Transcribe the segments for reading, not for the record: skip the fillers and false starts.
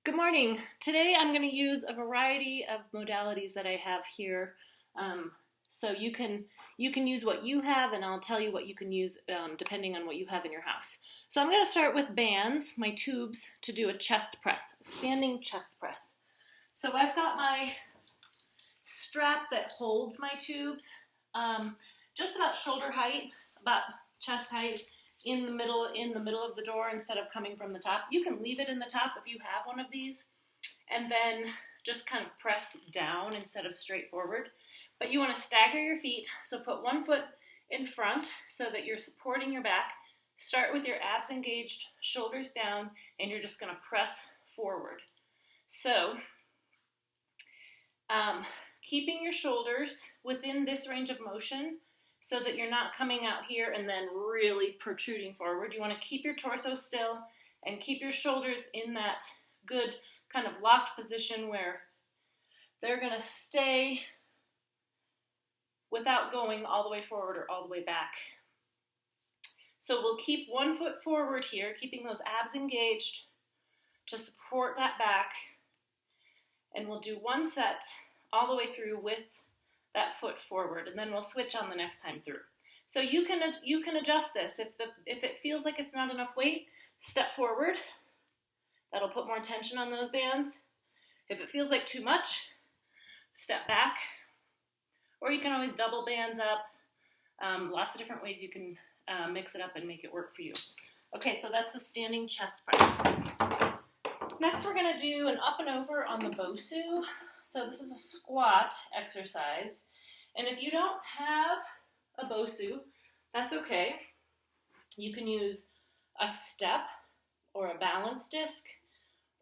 Good morning. Today I'm going to use a variety of modalities that I have here. So you can use what you have, and I'll tell you what you can use depending on what you have in your house. So I'm going to start with bands, my tubes, to do a chest press, standing chest press. So I've got my strap that holds my tubes, just about shoulder height, about chest height, in the middle of the door instead of coming from the top. You can leave it in the top if you have one of these, and then just kind of press down instead of straight forward. But you want to stagger your feet, so put one foot in front so that you're supporting your back. Start with your abs engaged, shoulders down, and you're just going to press forward. So keeping your shoulders within this range of motion so that you're not coming out here and then really protruding forward. You want to keep your torso still and keep your shoulders in that good kind of locked position where they're going to stay without going all the way forward or all the way back. So we'll keep one foot forward here, keeping those abs engaged to support that back. And we'll do one set all the way through with that foot forward, and then we'll switch on the next time through. So you can adjust this. If it feels like it's not enough weight, step forward. That'll put more tension on those bands. If it feels like too much, step back. Or you can always double bands up. Lots of different ways you can mix it up and make it work for you. Okay, so that's the standing chest press. Next, we're going to do an up and over on the Bosu. So this is a squat exercise. And if you don't have a Bosu, that's okay. You can use a step or a balance disc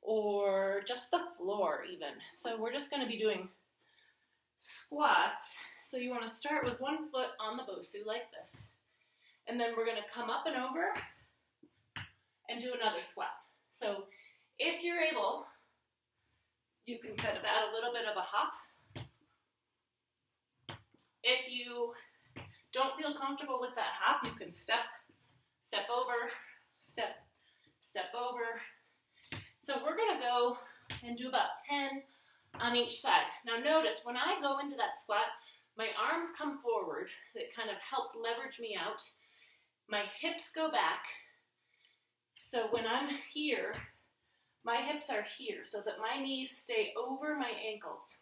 or just the floor even. So we're just going to be doing squats. So you want to start with one foot on the Bosu like this. And then we're going to come up and over and do another squat. So if you're able, you can kind of add a little bit of a hop. If you don't feel comfortable with that hop, you can step over, step over. So we're going to go and do about 10 on each side. Now notice, when I go into that squat, my arms come forward. That kind of helps leverage me out. My hips go back. So when I'm here, my hips are here so that my knees stay over my ankles.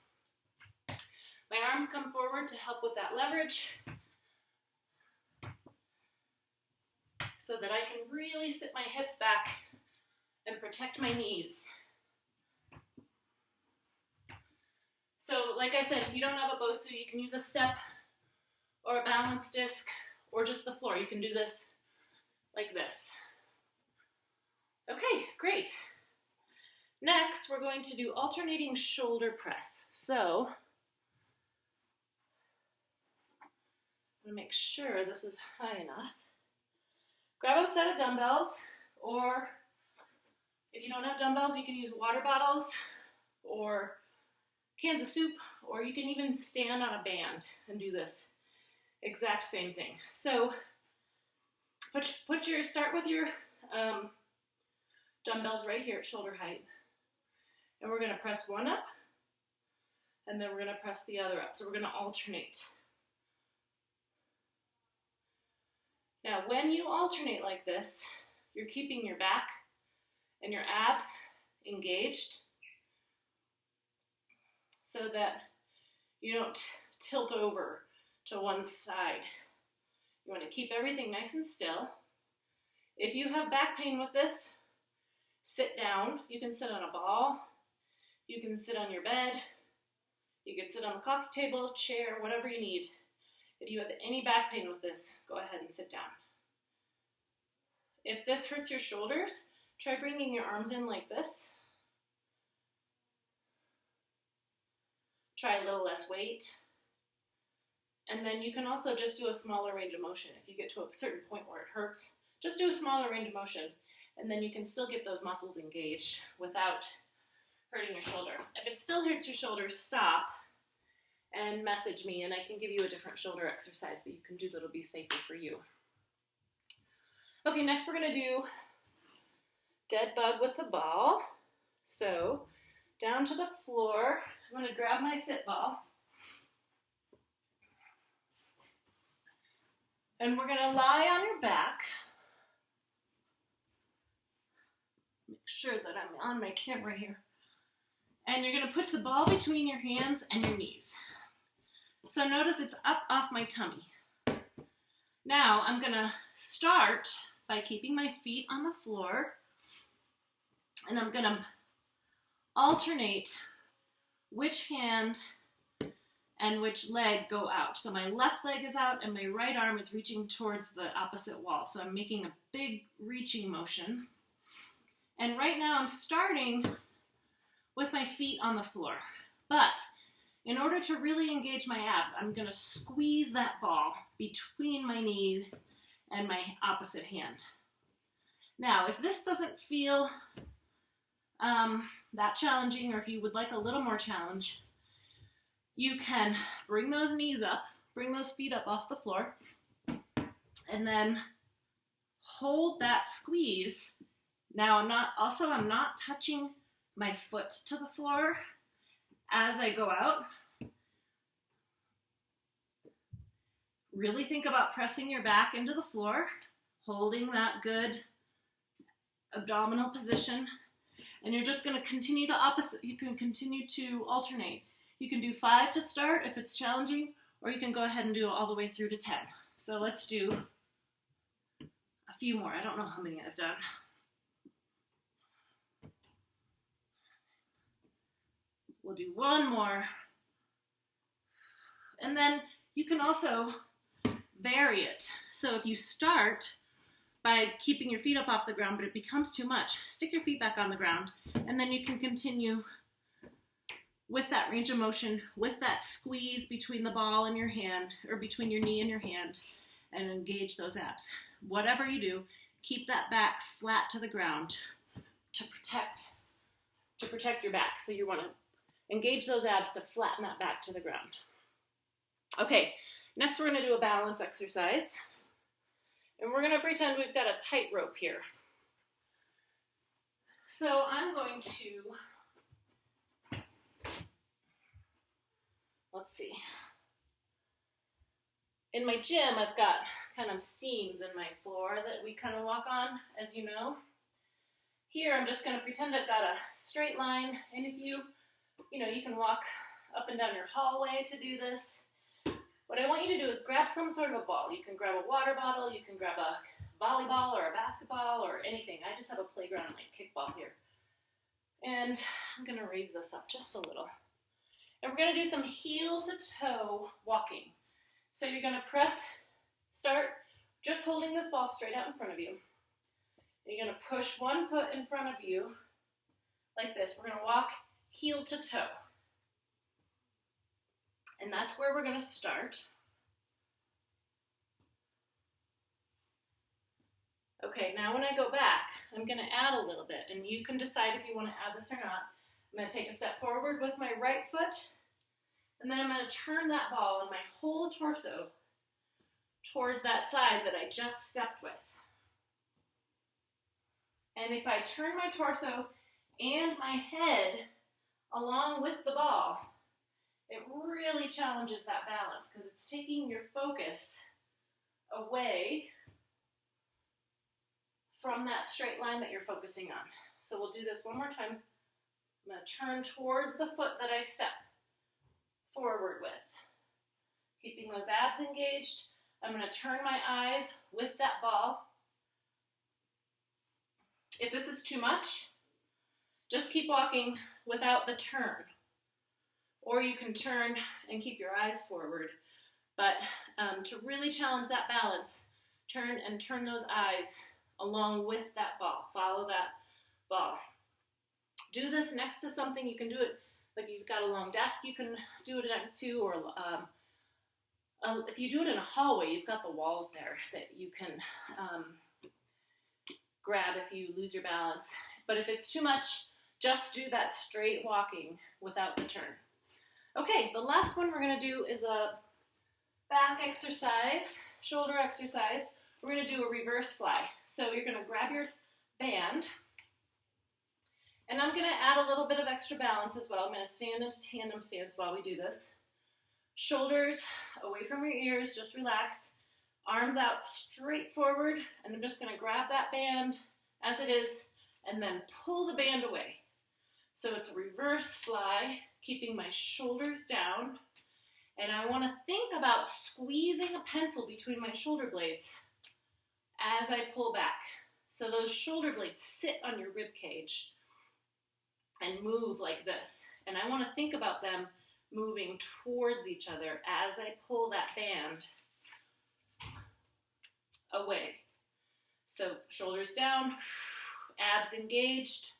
My arms come forward to help with that leverage so that I can really sit my hips back and protect my knees. So like I said, if you don't have a Bosu, you can use a step or a balance disc or just the floor. You can do this like this. Okay, great. Next, we're going to do alternating shoulder press. So I'm going to make sure this is high enough. Grab a set of dumbbells, or if you don't have dumbbells, you can use water bottles or cans of soup, or you can even stand on a band and do this exact same thing. So start with your dumbbells right here at shoulder height. And we're going to press one up, and then we're going to press the other up. So we're going to alternate. Now, when you alternate like this, you're keeping your back and your abs engaged so that you don't tilt over to one side. You want to keep everything nice and still. If you have back pain with this, sit down. You can sit on a ball. You can sit on your bed. You can sit on the coffee table, chair, whatever you need. If you have any back pain with this, go ahead and sit down. If this hurts your shoulders, try bringing your arms in like this. Try a little less weight. And then you can also just do a smaller range of motion. If you get to a certain point where it hurts, just do a smaller range of motion. And then you can still get those muscles engaged without hurting your shoulder. If it still hurts your shoulder, stop and message me, and I can give you a different shoulder exercise that you can do that'll be safer for you. Okay, next we're going to do dead bug with the ball. So down to the floor, I'm going to grab my fit ball. And we're going to lie on your back. Make sure that I'm on my camera here. And you're going to put the ball between your hands and your knees. So notice it's up off my tummy. Now I'm going to start by keeping my feet on the floor. And I'm going to alternate which hand and which leg go out. So my left leg is out and my right arm is reaching towards the opposite wall. So I'm making a big reaching motion. And right now I'm starting with my feet on the floor. But in order to really engage my abs, I'm going to squeeze that ball between my knee and my opposite hand. Now, if this doesn't feel that challenging, or if you would like a little more challenge, you can bring those knees up, bring those feet up off the floor, and then hold that squeeze. Now I'm not touching my foot to the floor as I go out. Really think about pressing your back into the floor, holding that good abdominal position, and you're just going to continue to you can continue to alternate. You can do 5 to start if it's challenging, or you can go ahead and do it all the way through to 10. So let's do a few more. I don't know how many I've done. We'll do one more. And then you can also vary it. So if you start by keeping your feet up off the ground, but it becomes too much, stick your feet back on the ground, and then you can continue with that range of motion, with that squeeze between the ball and your hand, or between your knee and your hand, and engage those abs. Whatever you do, keep that back flat to the ground to protect your back. So you want to engage those abs to flatten that back to the ground. Okay, next we're going to do a balance exercise. And we're going to pretend we've got a tightrope here. So I'm going to, let's see. In my gym, I've got kind of seams in my floor that we kind of walk on, as you know. Here, I'm just going to pretend I've got a straight line, and if you can walk up and down your hallway to do this. What I want you to do is grab some sort of a ball. You can grab a water bottle, you can grab a volleyball or a basketball or anything. I just have a playground like kickball here. And I'm going to raise this up just a little. And we're going to do some heel to toe walking. So you're going to start just holding this ball straight out in front of you. You're going to push one foot in front of you like this. We're going to walk heel to toe. And that's where we're going to start. Okay, now when I go back, I'm going to add a little bit, and you can decide if you want to add this or not. I'm going to take a step forward with my right foot, and then I'm going to turn that ball and my whole torso towards that side that I just stepped with. And if I turn my torso and my head along with the ball, it really challenges that balance because it's taking your focus away from that straight line that you're focusing on. So we'll do this one more time. I'm going to turn towards the foot that I step forward with. Keeping those abs engaged. I'm going to turn my eyes with that ball. If this is too much, just keep walking without the turn. Or you can turn and keep your eyes forward. But to really challenge that balance, turn those eyes along with that ball. Follow that ball. Do this next to something. You can do it like you've got a long desk you can do it next to, or if you do it in a hallway, you've got the walls there that you can grab if you lose your balance. But if it's too much, just do that straight walking without the turn. Okay, the last one we're going to do is a back exercise, shoulder exercise. We're going to do a reverse fly. So you're going to grab your band, And I'm going to add a little bit of extra balance as well. I'm going to stand in a tandem stance while we do this. Shoulders away from your ears, just relax. Arms out straight forward, and I'm just going to grab that band as it is and then pull the band away. So it's a reverse fly, keeping my shoulders down. And I want to think about squeezing a pencil between my shoulder blades as I pull back. So those shoulder blades sit on your rib cage and move like this. And I want to think about them moving towards each other as I pull that band away. So shoulders down, abs engaged,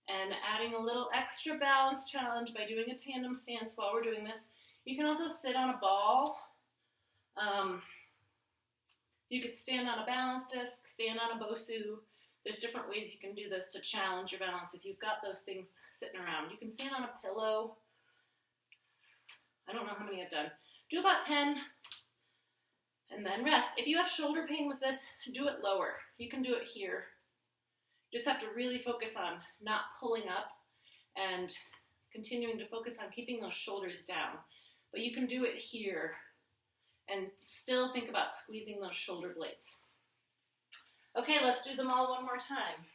and adding a little extra balance challenge by doing a tandem stance while we're doing this. You can also sit on a ball. You could stand on a balance disc, stand on a Bosu. There's different ways you can do this to challenge your balance if you've got those things sitting around. You can stand on a pillow. I don't know how many I've done. Do about 10 and then rest. If you have shoulder pain with this, do it lower. You can do it here. You just have to really focus on not pulling up and continuing to focus on keeping those shoulders down. But you can do it here and still think about squeezing those shoulder blades. Okay, let's do them all one more time.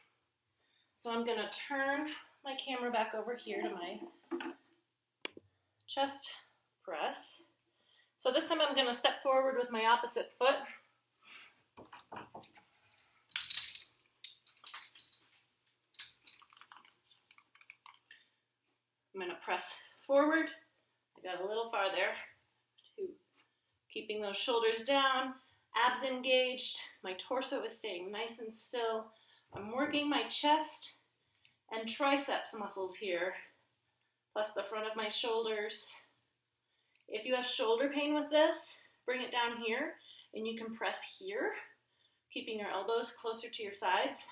So I'm going to turn my camera back over here to my chest press. So this time I'm going to step forward with my opposite foot. I'm going to press forward. I got a little farther. Keeping those shoulders down, abs engaged. My torso is staying nice and still. I'm working my chest and triceps muscles here, plus the front of my shoulders. If you have shoulder pain with this, bring it down here, and you can press here, keeping your elbows closer to your sides.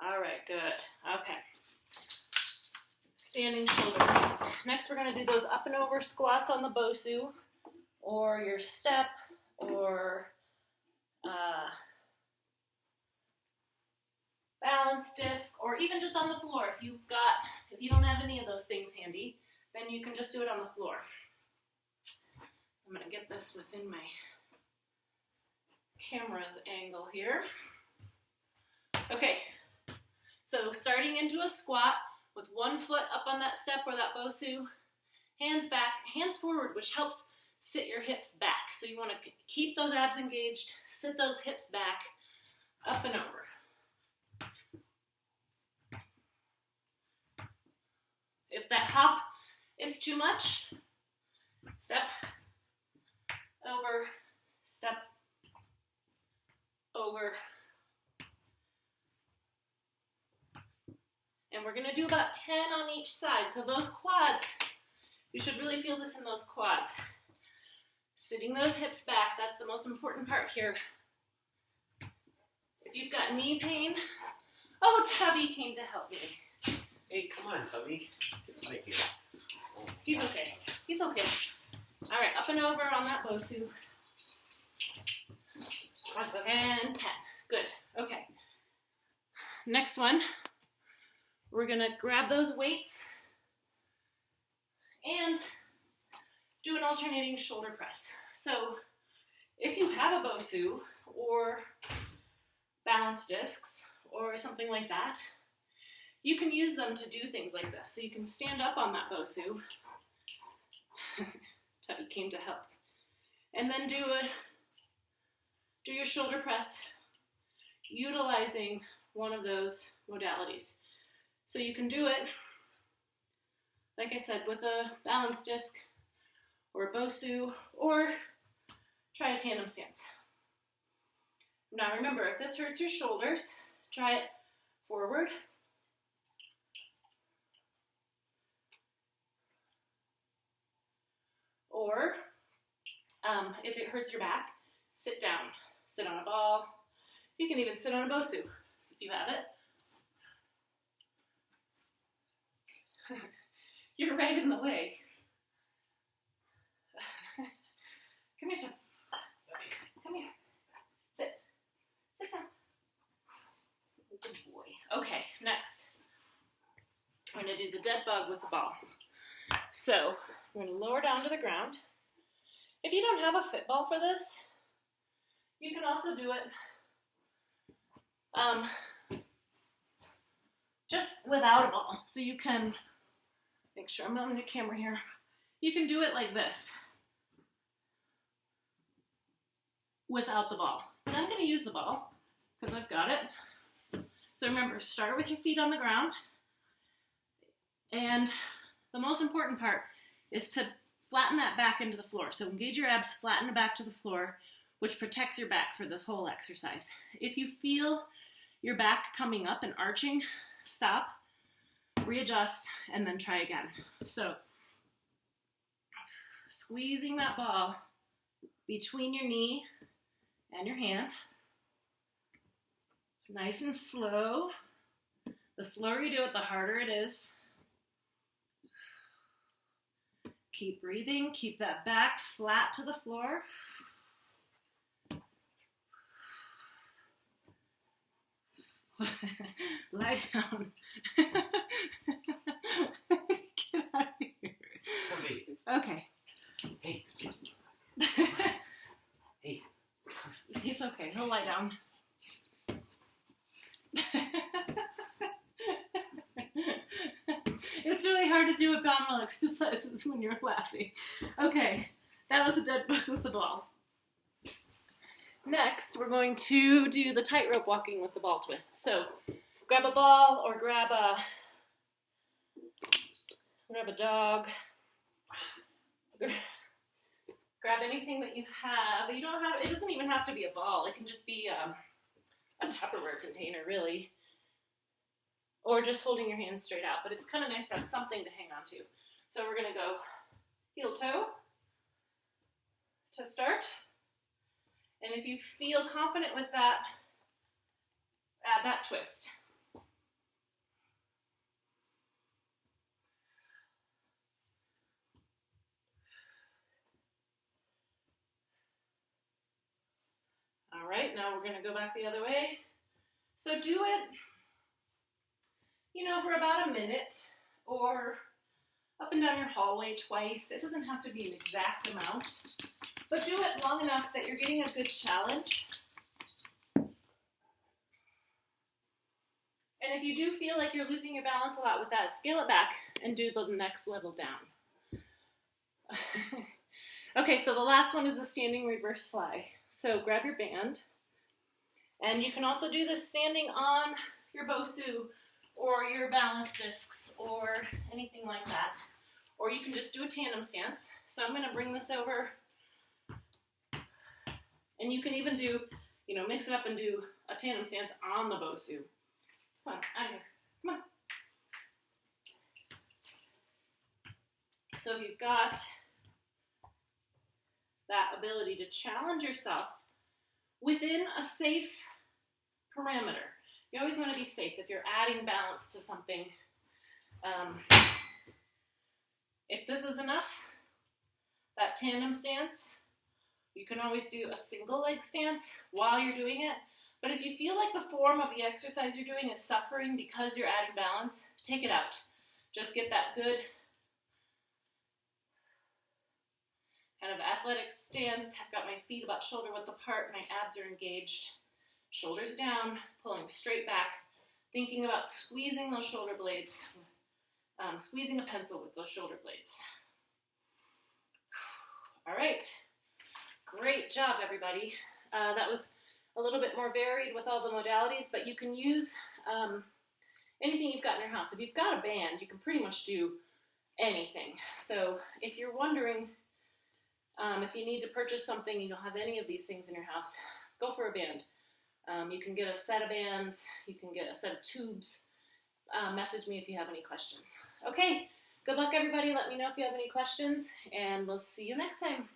All right, good. Okay. Standing shoulder press. Next, we're going to do those up and over squats on the Bosu, or your step, or balance disc, or even just on the floor. If you don't have any of those things handy, then you can just do it on the floor. I'm going to get this within my camera's angle here. Okay. So starting into a squat with one foot up on that step or that Bosu, hands back, hands forward, which helps sit your hips back. So you want to keep those abs engaged, sit those hips back, up and over. If that hop is too much, step over, step over. And we're going to do about 10 on each side. So those quads, you should really feel this in those quads. Sitting those hips back, that's the most important part here. If you've got knee pain, oh, Tubby came to help me. Hey, come on, Tubby. Thank you. He's okay. He's okay. All right, up and over on that Bosu. And 10. Good. Okay. Next one. We're going to grab those weights and do an alternating shoulder press. So if you have a Bosu or balance discs or something like that, you can use them to do things like this. So you can stand up on that Bosu. Tubby came to help. And then do your shoulder press utilizing one of those modalities. So you can do it, like I said, with a balance disc or a Bosu, or try a tandem stance. Now remember, if this hurts your shoulders, try it forward. Or if it hurts your back, sit down. Sit on a ball. You can even sit on a Bosu if you have it. You're right in the way. Come here, Tom. Come here. Sit. Sit down. Good boy. Okay, next. We're going to do the dead bug with the ball. So, we're going to lower down to the ground. If you don't have a fit ball for this, you can also do it just without a ball. So you can, make sure I'm on the camera here, you can do it like this without the ball. But I'm going to use the ball because I've got it. So remember, start with your feet on the ground. And the most important part is to flatten that back into the floor. So engage your abs, flatten the back to the floor, which protects your back for this whole exercise. If you feel your back coming up and arching, stop, readjust, and then try again. So squeezing that ball between your knee and your hand. Nice and slow. The slower you do it, the harder it is. Keep breathing. Keep that back flat to the floor. Lie down. Get out of here. Okay. Hey. Hey. He's okay. He'll lie down. It's really hard to do abdominal exercises when you're laughing. Okay, that was a dead bug with the ball. Next, we're going to do the tightrope walking with the ball twist. So, grab a ball or grab a dog. Grab anything that you have. You don't have. It doesn't even have to be a ball. It can just be a Tupperware container, really. Or just holding your hands straight out. But it's kind of nice to have something to hang on to. So we're going to go heel toe to start. And if you feel confident with that, add that twist. All right, now we're going to go back the other way. So do it, for about a minute or up and down your hallway twice. It doesn't have to be an exact amount, but do it long enough that you're getting a good challenge. And if you do feel like you're losing your balance a lot with that, scale it back and do the next level down. Okay, so the last one is the standing reverse fly. So grab your band, and you can also do this standing on your Bosu or your balance discs or anything like that. Or you can just do a tandem stance. So I'm going to bring this over, and you can even do, mix it up and do a tandem stance on the Bosu. Come on, out of here. Come on. So if you've got that ability to challenge yourself within a safe parameter. You always want to be safe if you're adding balance to something. If this is enough, that tandem stance, you can always do a single leg stance while you're doing it. But if you feel like the form of the exercise you're doing is suffering because you're adding balance, take it out. Just get that good kind of athletic stance. I've got my feet about shoulder width apart, my abs are engaged. Shoulders down, pulling straight back, thinking about squeezing those shoulder blades, squeezing a pencil with those shoulder blades. All right, great job, everybody. That was a little bit more varied with all the modalities, but you can use anything you've got in your house. If you've got a band, you can pretty much do anything. So if you're wondering if you need to purchase something, you don't have any of these things in your house, go for a band. You can get a set of bands, you can get a set of tubes. Message me if you have any questions. Okay, good luck everybody. Let me know if you have any questions, and we'll see you next time.